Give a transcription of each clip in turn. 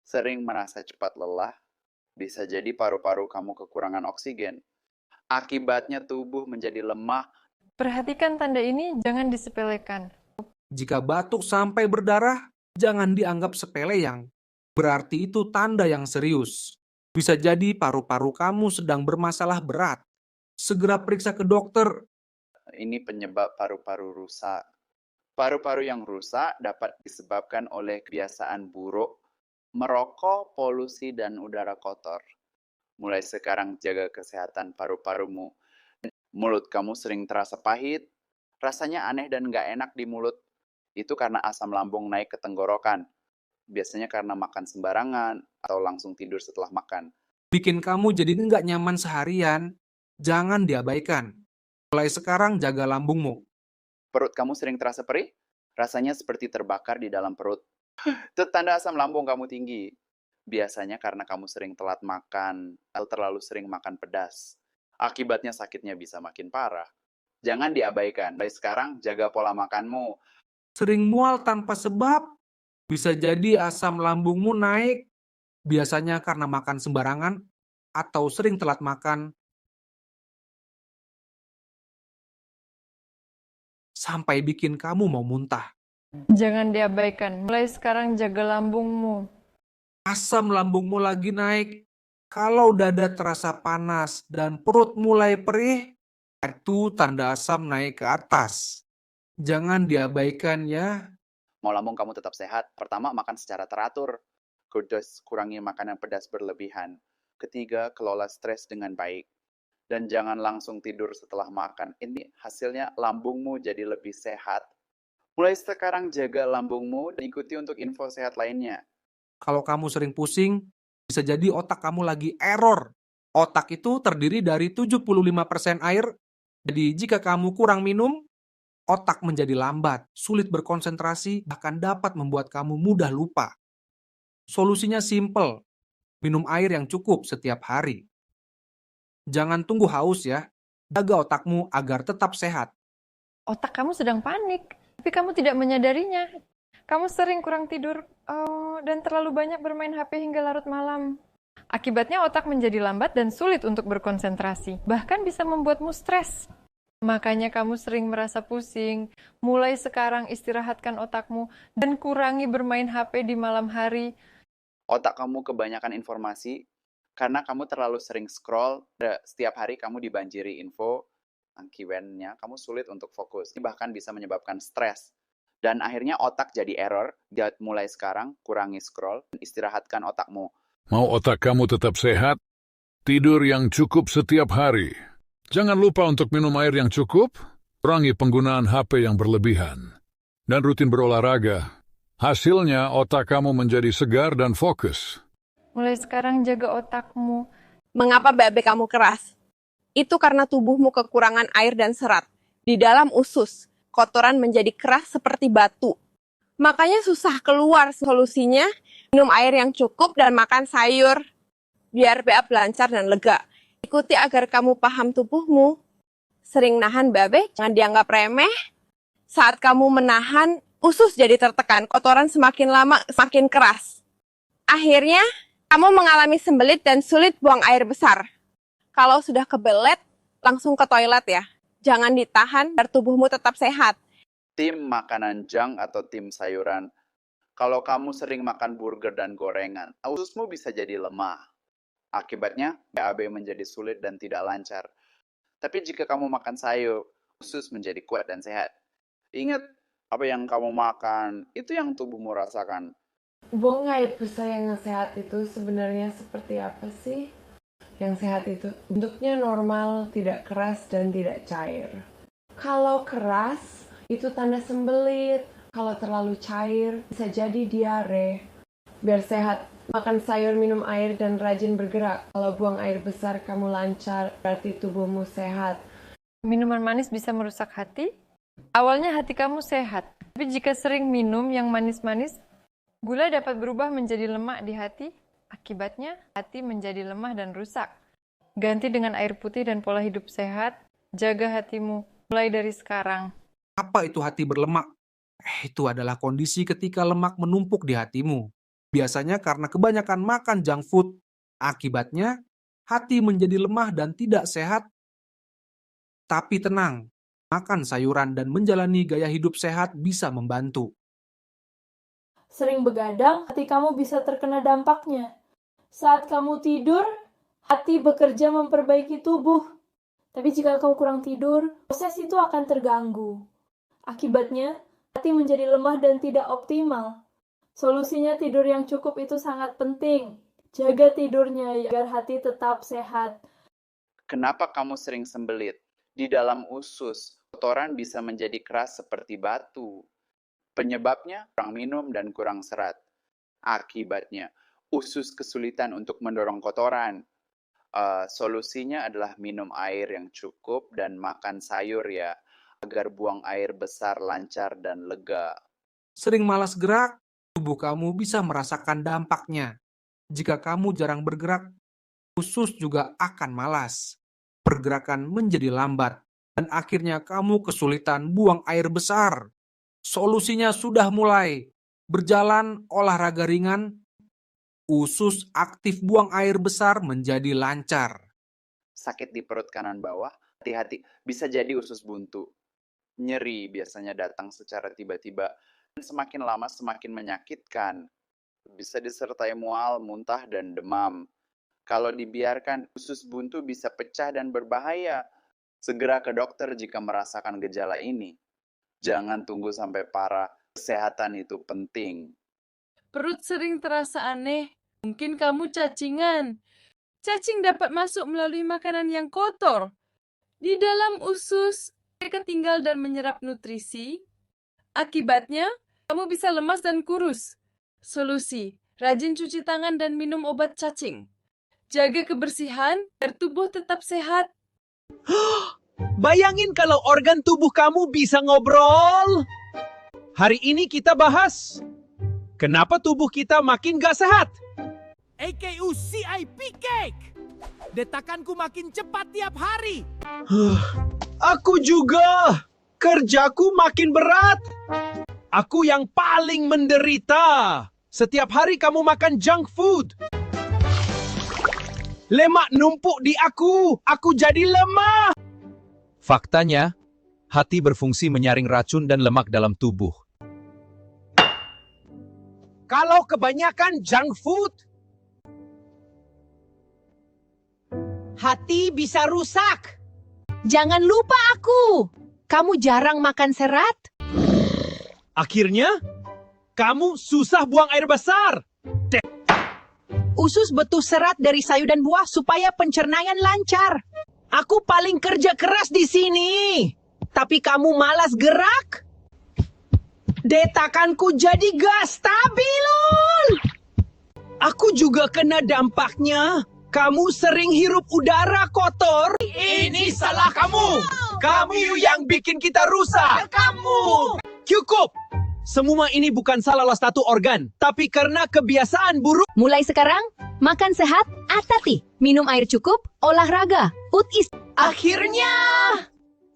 sering merasa cepat lelah, bisa jadi paru-paru kamu kekurangan oksigen. Akibatnya tubuh menjadi lemah. Perhatikan tanda ini, jangan disepelekan. Jika batuk sampai berdarah, jangan dianggap sepele yang berarti itu tanda yang serius. Bisa jadi paru-paru kamu sedang bermasalah berat. Segera periksa ke dokter. Ini penyebab paru-paru rusak. Paru-paru yang rusak dapat disebabkan oleh kebiasaan buruk, merokok, polusi, dan udara kotor. Mulai sekarang jaga kesehatan paru-parumu. Mulut kamu sering terasa pahit, rasanya aneh dan nggak enak di mulut. Itu karena asam lambung naik ke tenggorokan. Biasanya karena makan sembarangan atau langsung tidur setelah makan. Bikin kamu jadi nggak nyaman seharian. Jangan diabaikan. Mulai sekarang jaga lambungmu. Perut kamu sering terasa perih? Rasanya seperti terbakar di dalam perut. Itu tanda asam lambung kamu tinggi. Biasanya karena kamu sering telat makan atau terlalu sering makan pedas. Akibatnya sakitnya bisa makin parah. Jangan diabaikan. Mulai sekarang jaga pola makanmu. Sering mual tanpa sebab. Bisa jadi asam lambungmu naik. Biasanya karena makan sembarangan atau sering telat makan. Sampai bikin kamu mau muntah. Jangan diabaikan. Mulai sekarang jaga lambungmu. Asam lambungmu lagi naik. Kalau dada terasa panas dan perut mulai perih, itu tanda asam naik ke atas. Jangan diabaikan ya. Mau lambung kamu tetap sehat, pertama makan secara teratur. Kedua, kurangi makanan pedas berlebihan. Ketiga, kelola stres dengan baik. Dan jangan langsung tidur setelah makan. Ini hasilnya lambungmu jadi lebih sehat. Mulai sekarang jaga lambungmu dan ikuti untuk info sehat lainnya. Kalau kamu sering pusing, bisa jadi otak kamu lagi error. Otak itu terdiri dari 75% air. Jadi jika kamu kurang minum, otak menjadi lambat, sulit berkonsentrasi, bahkan dapat membuat kamu mudah lupa. Solusinya simple, minum air yang cukup setiap hari. Jangan tunggu haus ya, jaga otakmu agar tetap sehat. Otak kamu sedang panik, tapi kamu tidak menyadarinya. Kamu sering kurang tidur dan terlalu banyak bermain HP hingga larut malam. Akibatnya otak menjadi lambat dan sulit untuk berkonsentrasi, bahkan bisa membuatmu stres. Makanya kamu sering merasa pusing. Mulai sekarang istirahatkan otakmu dan kurangi bermain HP di malam hari. Otak kamu kebanyakan informasi karena kamu terlalu sering scroll. Setiap hari kamu dibanjiri info. Akibatnya kamu sulit untuk fokus. Ini bahkan bisa menyebabkan stres. Dan akhirnya otak jadi error. Mulai sekarang kurangi scroll dan istirahatkan otakmu. Mau otak kamu tetap sehat? Tidur yang cukup setiap hari. Jangan lupa untuk minum air yang cukup, kurangi penggunaan HP yang berlebihan, dan rutin berolahraga. Hasilnya otak kamu menjadi segar dan fokus. Mulai sekarang jaga otakmu. Mengapa BAB kamu keras? Itu karena tubuhmu kekurangan air dan serat. Di dalam usus, kotoran menjadi keras seperti batu. Makanya susah keluar. Solusinya, minum air yang cukup dan makan sayur. Biar BAB lancar dan lega. Ikuti agar kamu paham tubuhmu. Sering nahan BAB, jangan dianggap remeh. Saat kamu menahan, usus jadi tertekan. Kotoran semakin lama semakin keras. Akhirnya, kamu mengalami sembelit dan sulit buang air besar. Kalau sudah kebelet, langsung ke toilet ya. Jangan ditahan biar tubuhmu tetap sehat. Tim makanan junk atau tim sayuran. Kalau kamu sering makan burger dan gorengan, ususmu bisa jadi lemah. Akibatnya, BAB menjadi sulit dan tidak lancar. Tapi jika kamu makan sayur, usus menjadi kuat dan sehat. Ingat, apa yang kamu makan, itu yang tubuhmu rasakan. Buang air besar yang sehat itu sebenarnya seperti apa sih? Yang sehat itu bentuknya normal, tidak keras dan tidak cair. Kalau keras, itu tanda sembelit. Kalau terlalu cair, bisa jadi diare. Biar sehat, makan sayur, minum air, dan rajin bergerak. Kalau buang air besar, kamu lancar, berarti tubuhmu sehat. Minuman manis bisa merusak hati. Awalnya hati kamu sehat, tapi jika sering minum yang manis-manis, gula dapat berubah menjadi lemak di hati. Akibatnya, hati menjadi lemah dan rusak. Ganti dengan air putih dan pola hidup sehat. Jaga hatimu mulai dari sekarang. Apa itu hati berlemak? Itu adalah kondisi ketika lemak menumpuk di hatimu. Biasanya karena kebanyakan makan junk food. Akibatnya, hati menjadi lemah dan tidak sehat. Tapi tenang, makan sayuran dan menjalani gaya hidup sehat bisa membantu. Sering begadang, hati kamu bisa terkena dampaknya. Saat kamu tidur, hati bekerja memperbaiki tubuh. Tapi jika kamu kurang tidur, proses itu akan terganggu. Akibatnya, hati menjadi lemah dan tidak optimal. Solusinya tidur yang cukup itu sangat penting. Jaga tidurnya agar hati tetap sehat. Kenapa kamu sering sembelit? Di dalam usus, kotoran bisa menjadi keras seperti batu. Penyebabnya kurang minum dan kurang serat. Akibatnya, usus kesulitan untuk mendorong kotoran. Solusinya adalah minum air yang cukup dan makan sayur ya, agar buang air besar lancar dan lega. Sering malas gerak, tubuh kamu bisa merasakan dampaknya. Jika kamu jarang bergerak, usus juga akan malas. Pergerakan menjadi lambat, dan akhirnya kamu kesulitan buang air besar. Solusinya sudah mulai. Berjalan, olahraga ringan, usus aktif buang air besar menjadi lancar. Sakit di perut kanan bawah, hati-hati, bisa jadi usus buntu. Nyeri biasanya datang secara tiba-tiba, dan semakin lama semakin menyakitkan. Bisa disertai mual, muntah, dan demam. Kalau dibiarkan, usus buntu bisa pecah dan berbahaya. Segera ke dokter jika merasakan gejala ini. Jangan tunggu sampai parah, kesehatan itu penting. Perut sering terasa aneh. Mungkin kamu cacingan. Cacing dapat masuk melalui makanan yang kotor. Di dalam usus, mereka tinggal dan menyerap nutrisi. Akibatnya, kamu bisa lemas dan kurus. Solusi, rajin cuci tangan dan minum obat cacing. Jaga kebersihan agar tubuh tetap sehat. Bayangin kalau organ tubuh kamu bisa ngobrol. Hari ini kita bahas kenapa tubuh kita makin gak sehat. AKU CIP Cake. Detakanku makin cepat tiap hari. Aku juga. Kerjaku makin berat. Aku yang paling menderita. Setiap hari kamu makan junk food. Lemak numpuk di aku. Aku jadi lemah. Faktanya, hati berfungsi menyaring racun dan lemak dalam tubuh. Kalau kebanyakan junk food, hati bisa rusak. Jangan lupa aku. Kamu jarang makan serat. akhirnya kamu susah buang air besar. Usus butuh serat dari sayur dan buah supaya pencernaan lancar. Aku paling kerja keras di sini. Tapi kamu malas gerak? Detakanku jadi gak stabil. Aku juga kena dampaknya. Kamu sering hirup udara kotor. Ini salah kamu. Kamu yang bikin kita rusak. Kamu. Cukup. Semua ini bukan salah satu organ, tapi karena kebiasaan buruk. Mulai sekarang, makan sehat, atati, minum air cukup, olahraga, Akhirnya,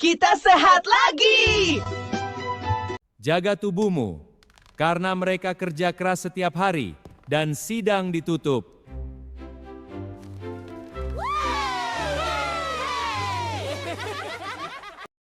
kita sehat lagi. Jaga tubuhmu, karena mereka kerja keras setiap hari dan sidang ditutup.